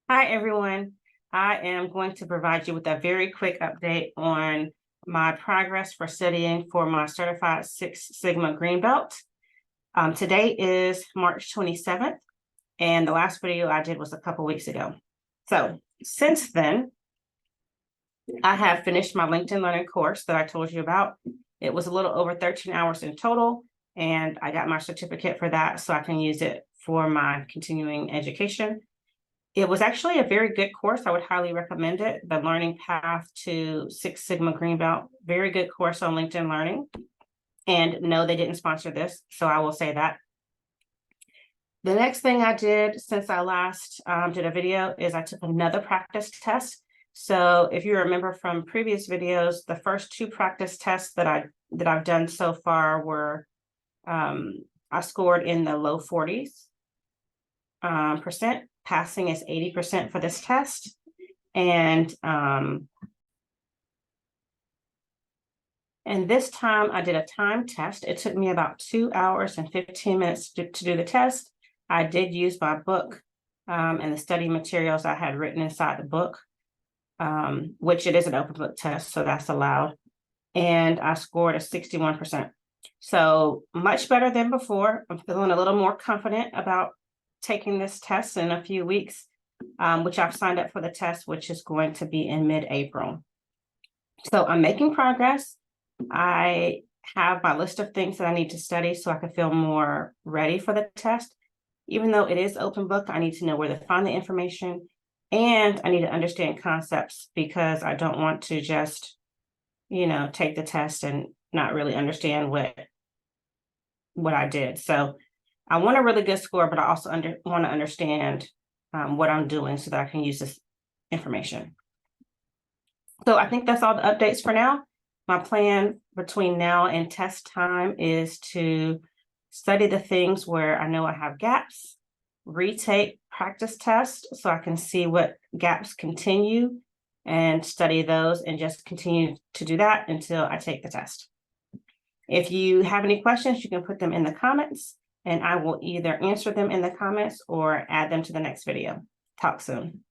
Hi, everyone. I am going to provide you with a very quick update on my progress for studying for my Certified Six Sigma Green Belt. Today is March 27th, and the last video I did was a couple weeks ago. So since then, I have finished my LinkedIn Learning course that I told you about. It was a little over 13 hours in total, and I got my certificate for that so I can use it for my continuing education. It was actually a very good course. I would highly recommend it. The Learning Path to Six Sigma Green Belt, very good course on LinkedIn Learning. And no, they didn't sponsor this, so I will say that. The next thing I did since I last did a video is I took another practice test. So if you remember from previous videos, the first two practice tests that I've done so far were I scored in the low 40s percent. Passing is 80% for this test. And this time I did a time test. It took me about 2 hours and 15 minutes to do the test. I did use my book and the study materials I had written inside the book, which it is an open book test, so that's allowed. And I scored a 61%. So much better than before. I'm feeling a little more confident about taking this test in a few weeks, which I've signed up for the test, which is going to be in mid-April. So I'm making progress. I have my list of things that I need to study so I can feel more ready for the test. Even though it is open book, I need to know where to find the information, and I need to understand concepts because I don't want to just, take the test and not really understand what I did. So I want a really good score, but I also want to understand what I'm doing so that I can use this information. So I think that's all the updates for now. My plan between now and test time is to study the things where I know I have gaps, retake practice tests so I can see what gaps continue and study those and just continue to do that until I take the test. If you have any questions, you can put them in the comments, and I will either answer them in the comments or add them to the next video. Talk soon.